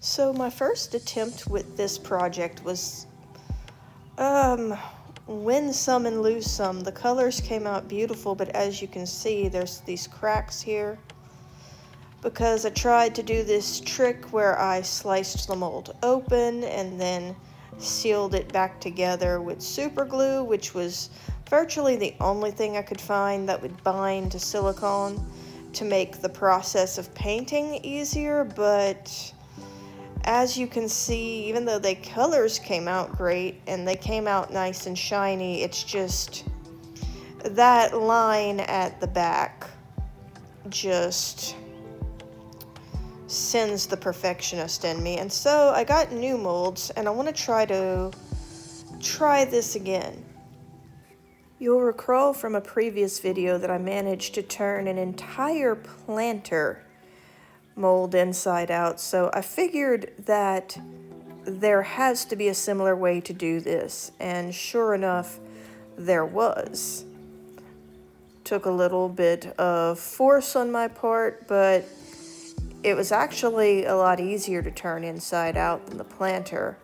So my first attempt with this project was win some and lose some. The colors came out beautiful, but as you can see, there's these cracks here because I tried to do this trick where I sliced the mold open and then sealed it back together with super glue, which was virtually the only thing I could find that would bind to silicone to make the process of painting easier. But as you can see, even though the colors came out great and they came out nice and shiny, it's just that line at the back just sends the perfectionist in me. And so I got new molds and I want to try this again. You'll recall from a previous video that I managed to turn an entire planter mold inside out, so I figured that there has to be a similar way to do this, and sure enough, there was. Took a little bit of force on my part, but it was actually a lot easier to turn inside out than the planter.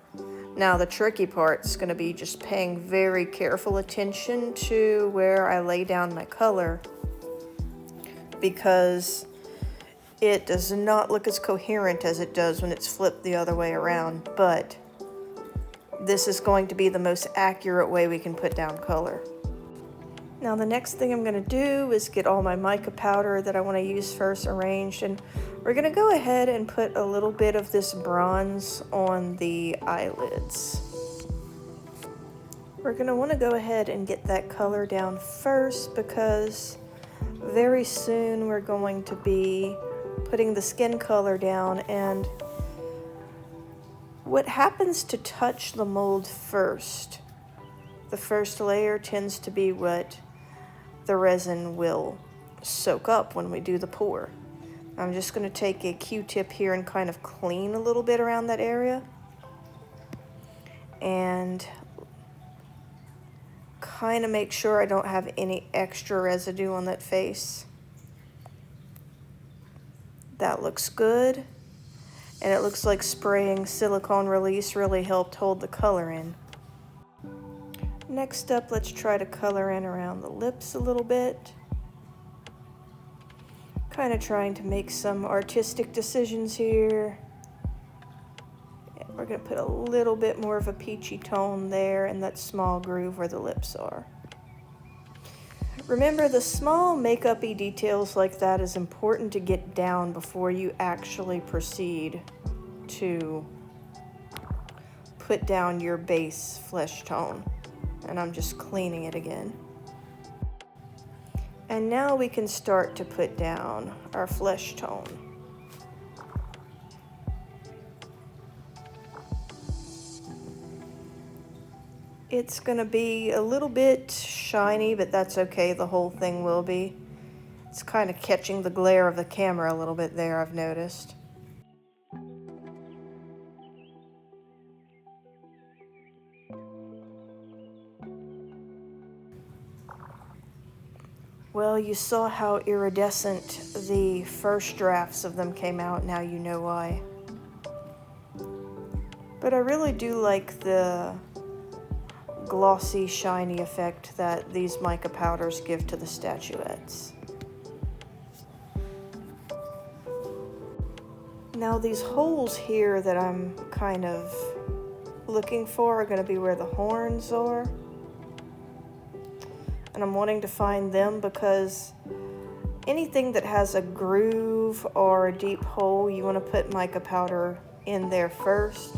Now the tricky part's going to be just paying very careful attention to where I lay down my color, because it does not look as coherent as it does when it's flipped the other way around, but this is going to be the most accurate way we can put down color. Now the next thing I'm going to do is get all my mica powder that I want to use first arranged, and we're going to go ahead and put a little bit of this bronze on the eyelids. We're going to want to go ahead and get that color down first because very soon we're going to be putting the skin color down, and what happens to touch the mold first, the first layer tends to be what the resin will soak up when we do the pour. I'm just going to take a Q-tip here and kind of clean a little bit around that area and kind of make sure I don't have any extra residue on that face. That looks good, and it looks like spraying silicone release really helped hold the color in. Next up, let's try to color in around the lips a little bit. Kind of trying to make some artistic decisions here. We're going to put a little bit more of a peachy tone there in that small groove where the lips are. Remember, the small makeup-y details like that is important to get down before you actually proceed to put down your base flesh tone. And I'm just cleaning it again. And now we can start to put down our flesh tone. It's going to be a little bit shiny, but that's okay. The whole thing will be. It's kind of catching the glare of the camera a little bit there, I've noticed. Well, you saw how iridescent the first drafts of them came out. Now you know why. But I really do like the glossy, shiny effect that these mica powders give to the statuettes. Now these holes here that I'm kind of looking for are going to be where the horns are. And I'm wanting to find them because anything that has a groove or a deep hole, you want to put mica powder in there first,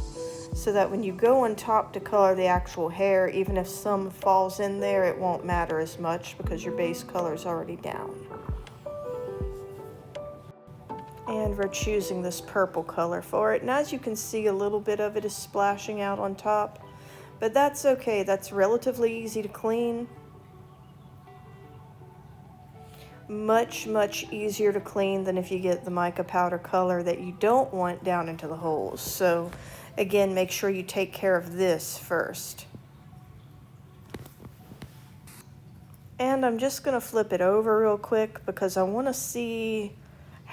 so that when you go on top to color the actual hair, even if some falls in there, it won't matter as much because your base color is already down. And we're choosing this purple color for it. And as you can see, a little bit of it is splashing out on top, but that's okay. That's relatively easy to clean. Much, much easier to clean than if you get the mica powder color that you don't want down into the holes. So again, make sure you take care of this first. And I'm just going to flip it over real quick because I want to see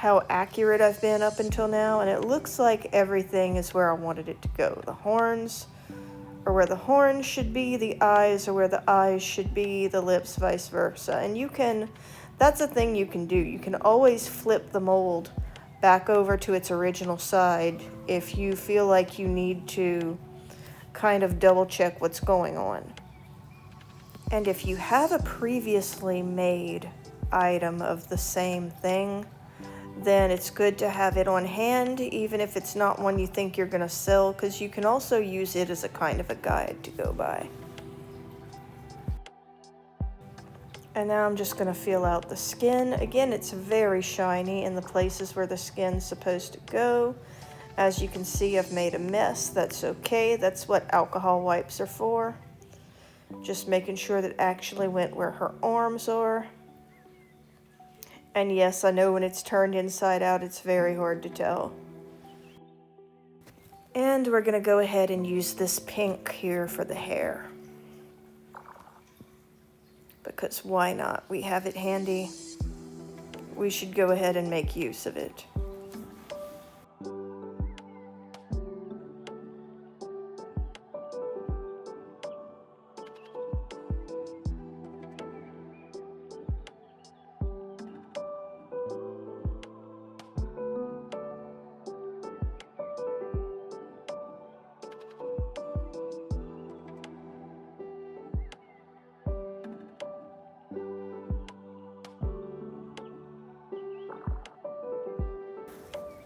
how accurate I've been up until now, and it looks like everything is where I wanted it to go. The horns are where the horns should be, the eyes are where the eyes should be, the lips vice versa. And you can, that's a thing you can do. You can always flip the mold back over to its original side if you feel like you need to kind of double check what's going on. And if you have a previously made item of the same thing, then it's good to have it on hand, even if it's not one you think you're going to sell, because you can also use it as a kind of a guide to go by. And now I'm just going to feel out the skin. Again, it's very shiny in the places where the skin's supposed to go. As you can see, I've made a mess. That's okay. That's what alcohol wipes are for. Just making sure that it actually went where her arms are. And yes, I know when it's turned inside out, it's very hard to tell. And we're going to go ahead and use this pink here for the hair. Because why not? We have it handy. We should go ahead and make use of it.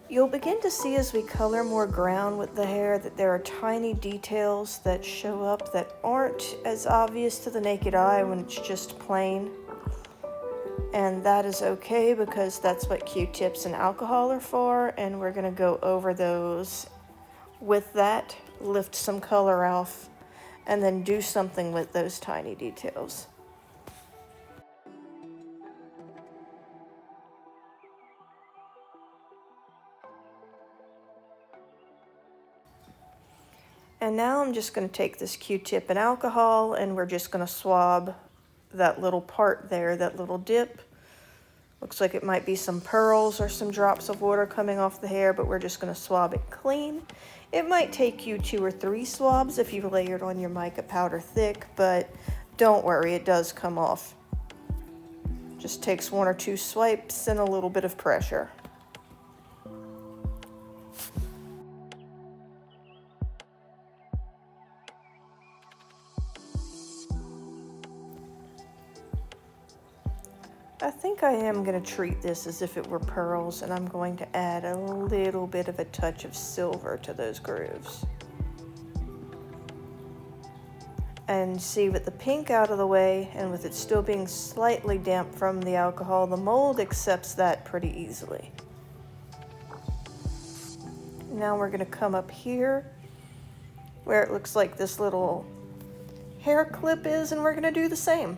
You'll begin to see as we color more ground with the hair that there are tiny details that show up that aren't as obvious to the naked eye when it's just plain. And that is okay, because that's what Q-tips and alcohol are for, and we're going to go over those with that, lift some color off, and then do something with those tiny details. And now I'm just going to take this Q-tip and alcohol, and we're just going to swab that little part there, that little dip. Looks like it might be some pearls or some drops of water coming off the hair, but we're just going to swab it clean. It might take you 2 or 3 swabs if you've layered on your mica powder thick, but don't worry, it does come off. Just takes 1 or 2 swipes and a little bit of pressure. I think I am going to treat this as if it were pearls, and I'm going to add a little bit of a touch of silver to those grooves. And see, with the pink out of the way, and with it still being slightly damp from the alcohol, the mold accepts that pretty easily. Now we're going to come up here, where it looks like this little hair clip is, and we're going to do the same.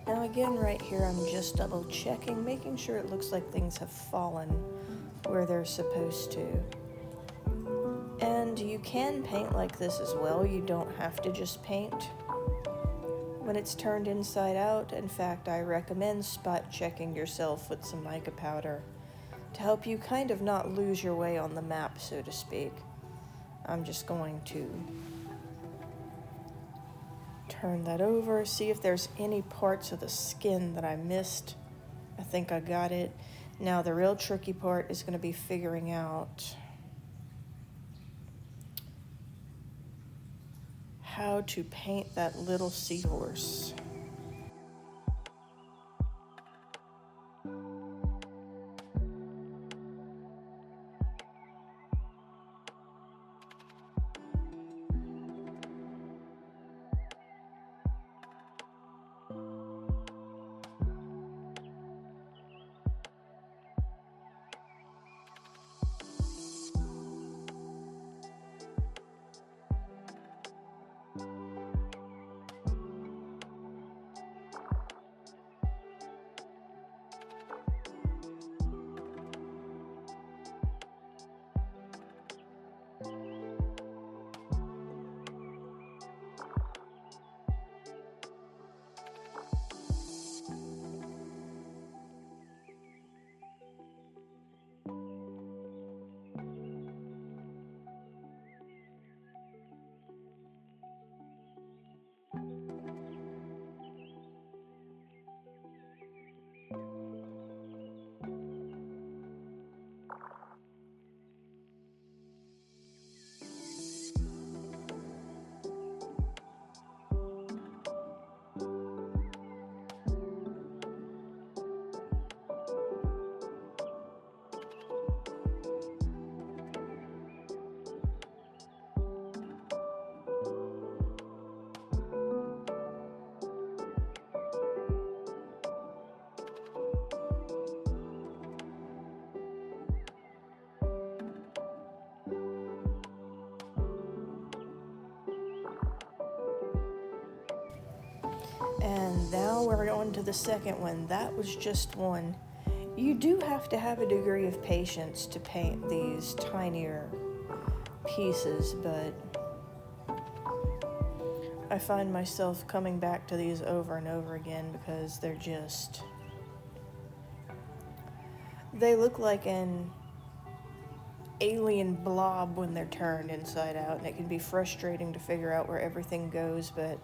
Now again, right here, I'm just double checking, making sure it looks like things have fallen where they're supposed to. And you can paint like this as well. You don't have to just paint when it's turned inside out. In fact, I recommend spot checking yourself with some mica powder to help you kind of not lose your way on the map, so to speak. I'm just going to turn that over, see if there's any parts of the skin that I missed. I think I got it. Now the real tricky part is going to be figuring out how to paint that little seahorse. And now we're on to the second one. That was just one. You do have to have a degree of patience to paint these tinier pieces, but I find myself coming back to these over and over again because they look like an alien blob when they're turned inside out, and it can be frustrating to figure out where everything goes, but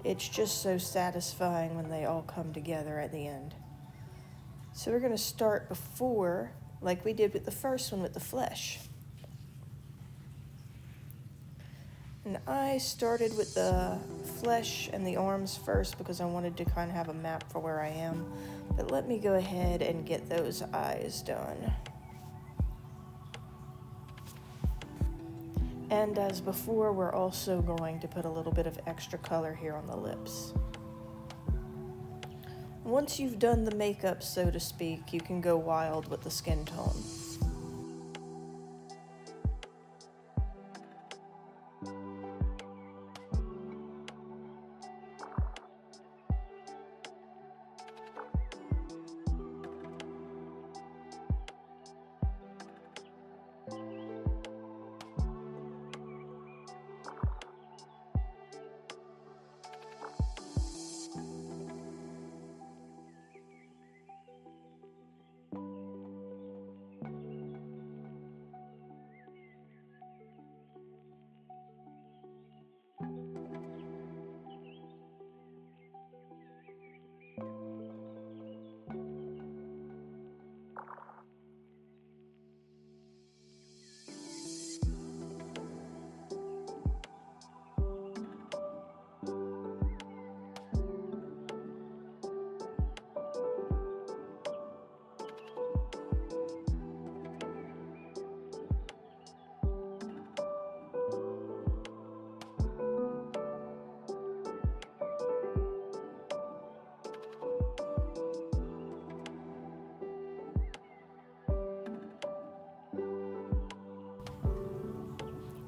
it's just so satisfying when they all come together at the end. So we're going to start before, like we did with the first one with the flesh. And I started with the flesh and the arms first because I wanted to kind of have a map for where I am. But let me go ahead and get those eyes done. And as before, we're also going to put a little bit of extra color here on the lips. Once you've done the makeup, so to speak, you can go wild with the skin tone.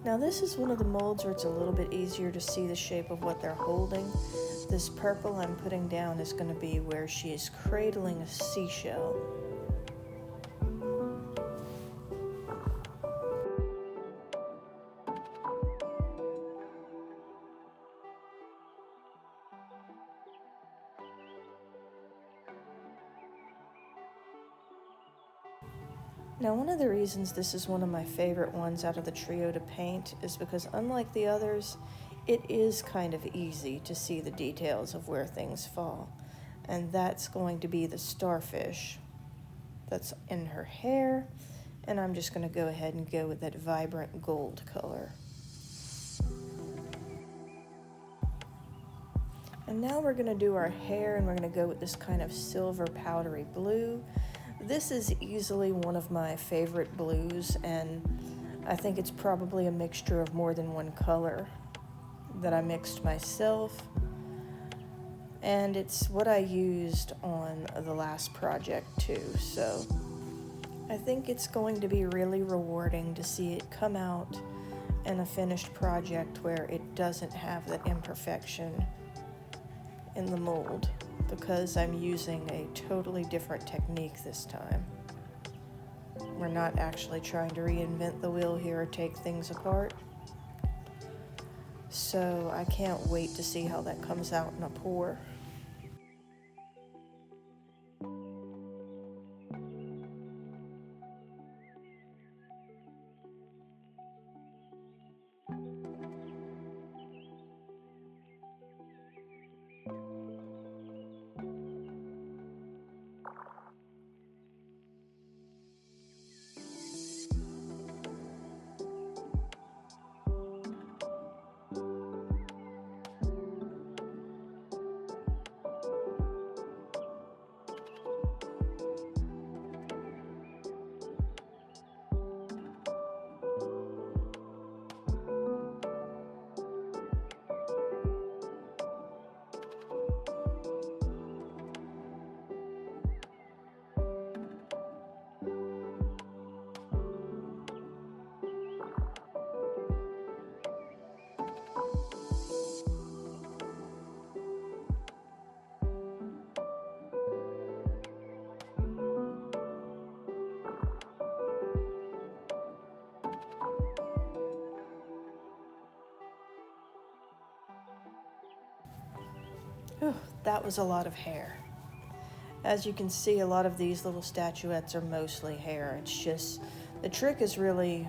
Now this is one of the molds where it's a little bit easier to see the shape of what they're holding. This purple I'm putting down is going to be where she is cradling a seashell. Now, one of the reasons this is one of my favorite ones out of the trio to paint is because unlike the others, it is kind of easy to see the details of where things fall. And that's going to be the starfish that's in her hair. And I'm just going to go ahead and go with that vibrant gold color. And now we're going to do our hair, and we're going to go with this kind of silver powdery blue. This is easily one of my favorite blues, and I think it's probably a mixture of more than one color that I mixed myself. And it's what I used on the last project too, so I think it's going to be really rewarding to see it come out in a finished project where it doesn't have that imperfection in the mold, because I'm using a totally different technique this time. We're not actually trying to reinvent the wheel here or take things apart. So I can't wait to see how that comes out in a pour. Whew, that was a lot of hair. As you can see, a lot of these little statuettes are mostly hair. It's just, the trick is really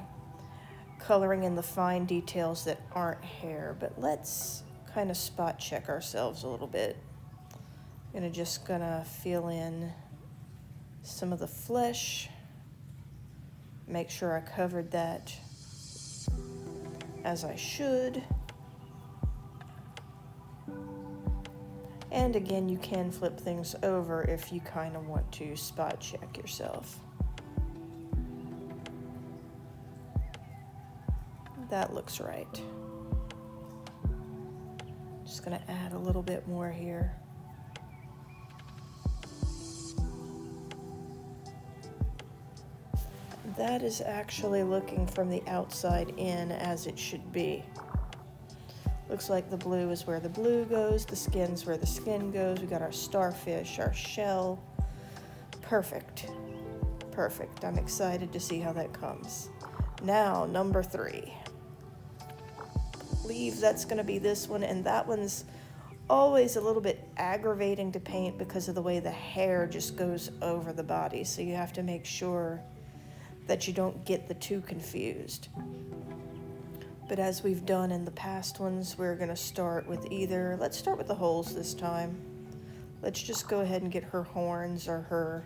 coloring in the fine details that aren't hair. But let's kind of spot check ourselves a little bit. I'm just gonna fill in some of the flesh. Make sure I covered that as I should. And again, you can flip things over if you kind of want to spot check yourself. That looks right. Just gonna add a little bit more here. That is actually looking from the outside in as it should be. Looks like the blue is where the blue goes, the skin's where the skin goes. We got our starfish, our shell. Perfect. Perfect. I'm excited to see how that comes. Now, number 3. I believe that's going to be this one, and that one's always a little bit aggravating to paint because of the way the hair just goes over the body, so you have to make sure that you don't get the two confused. But as we've done in the past ones, we're going to start with let's start with the holes this time. Let's just go ahead and get her horns or her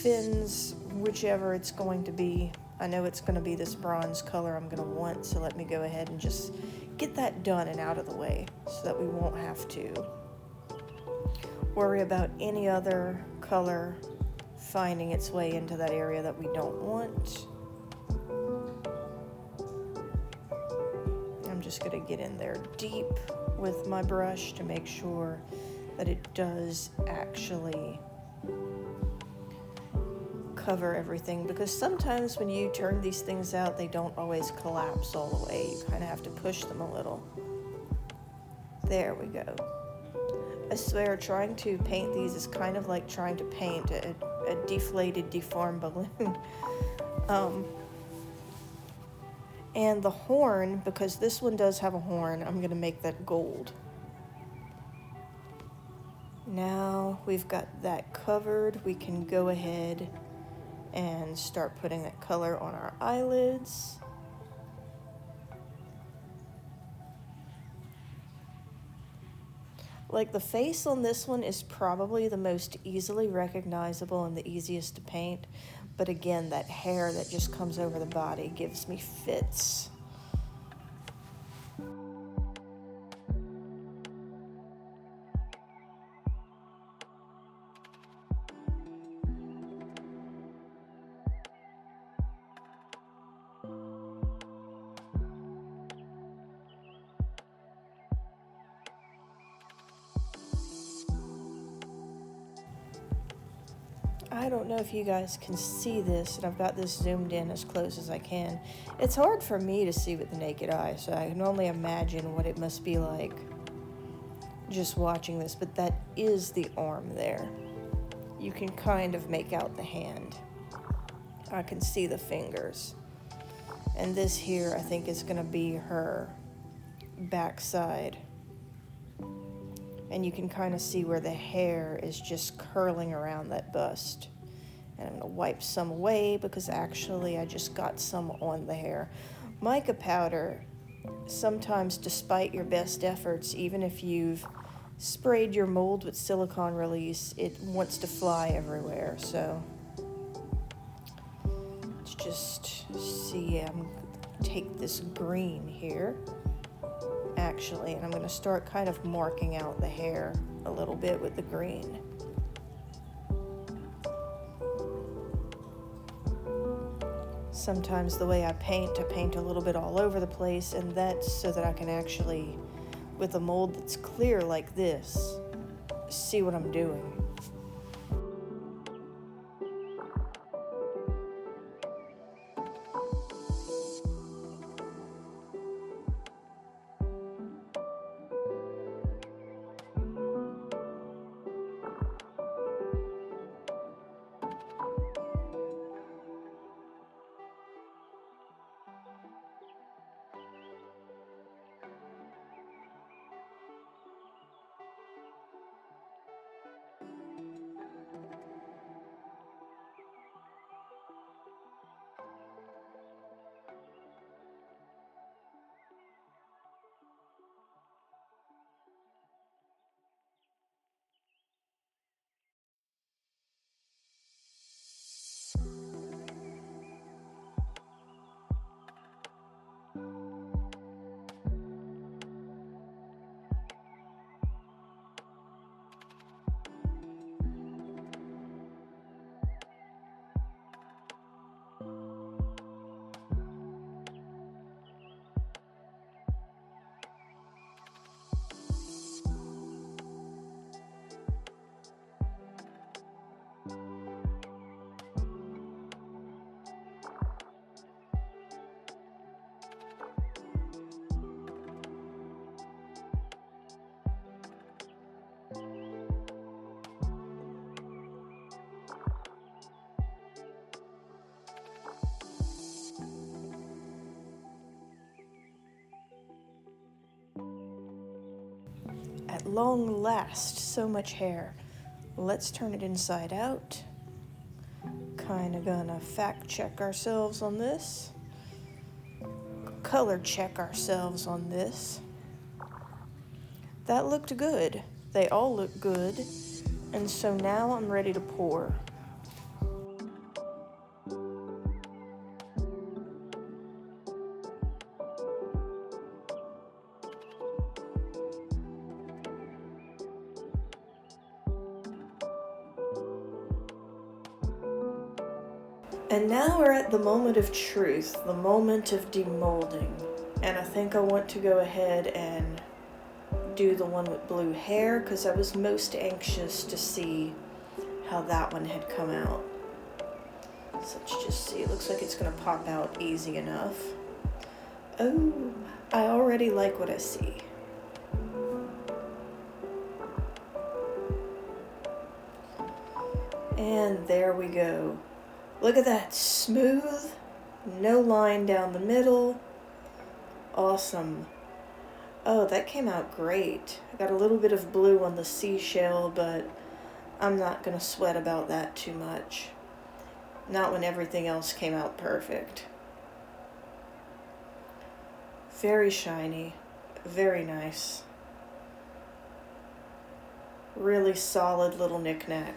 fins, whichever it's going to be. I know it's going to be this bronze color I'm going to want, so let me go ahead and just get that done and out of the way so that we won't have to worry about any other color finding its way into that area that we don't want. I'm just going to get in there deep with my brush to make sure that it does actually cover everything, because sometimes when you turn these things out, they don't always collapse all the way. You kind of have to push them a little. There we go. I swear, trying to paint these is kind of like trying to paint a deflated, deformed balloon. And the horn, because this one does have a horn, I'm going to make that gold. Now we've got that covered, we can go ahead and start putting that color on our eyelids. Like, the face on this one is probably the most easily recognizable and the easiest to paint. But again, that hair that just comes over the body gives me fits. I don't know if you guys can see this, and I've got this zoomed in as close as I can. It's hard for me to see with the naked eye, so I can only imagine what it must be like just watching this, but that is the arm there. You can kind of make out the hand. I can see the fingers. And this here, I think, is gonna be her backside. And you can kind of see where the hair is just curling around that bust. And I'm gonna wipe some away because actually I just got some on the hair. Mica powder, sometimes despite your best efforts, even if you've sprayed your mold with silicone release, it wants to fly everywhere. So let's just see. I'm gonna take this green here, actually, and I'm going to start kind of marking out the hair a little bit with the green. Sometimes the way I paint a little bit all over the place, and that's so that I can actually, with a mold that's clear like this, see what I'm doing. At long last, so much hair. Let's turn it inside out. Kind of gonna fact check ourselves on this. Color check ourselves on this. That looked good. They all look good. And so now I'm ready to pour. And now we're at the moment of truth, the moment of demolding. And I think I want to go ahead and do the one with blue hair because I was most anxious to see how that one had come out. So let's just see, it looks like it's gonna pop out easy enough. Oh, I already like what I see. And there we go. Look at that, smooth, no line down the middle. Awesome. Oh, that came out great. I got a little bit of blue on the seashell, but I'm not gonna sweat about that too much. Not when everything else came out perfect. Very shiny, very nice. Really solid little knick-knack.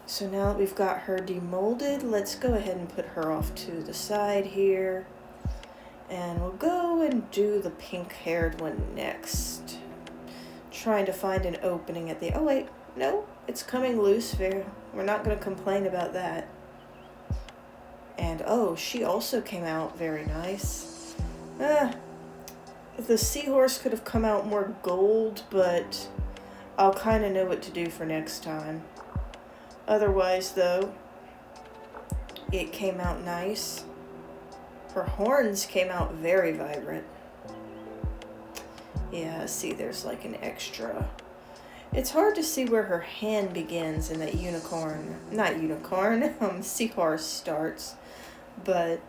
So now that we've got her demolded, let's go ahead and put her off to the side here. And we'll go and do the pink-haired one next. Trying to find an opening at the... Oh wait, no, it's coming loose. We're not going to complain about that. And oh, she also came out very nice. The seahorse could have come out more gold, but I'll kind of know what to do for next time. Otherwise, though, it came out nice. Her horns came out very vibrant. Yeah, see, there's like an extra. It's hard to see where her hand begins and that seahorse starts, but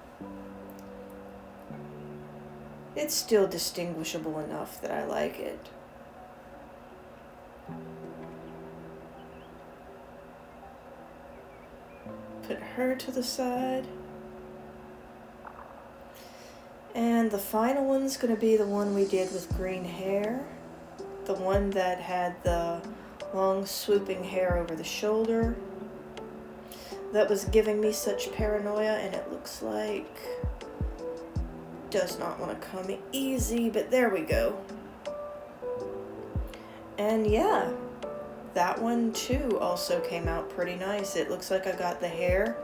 it's still distinguishable enough that I like it. Put her to the side. And the final one's going to be the one we did with green hair. The one that had the long swooping hair over the shoulder. That was giving me such paranoia, and it looks like does not want to come easy, but there we go. And yeah, that one too also came out pretty nice. It looks like I got the hair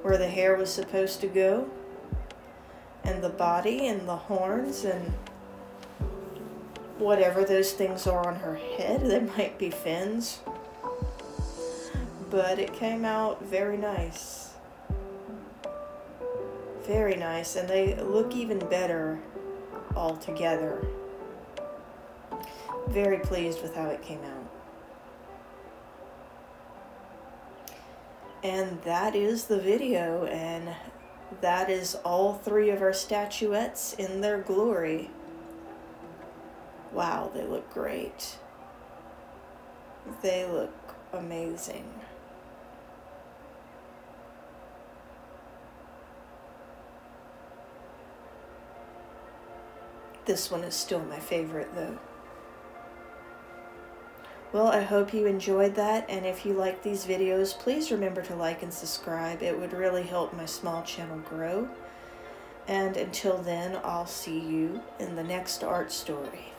where the hair was supposed to go, and the body and the horns and whatever those things are on her head. They might be fins, but it came out very nice. Very nice, and they look even better all together. Very pleased with how it came out. And that is the video, and that is all 3 of our statuettes in their glory. Wow, they look great. They look amazing. This one is still my favorite though. Well, I hope you enjoyed that, and if you like these videos, please remember to like and subscribe. It would really help my small channel grow. And until then, I'll see you in the next art story.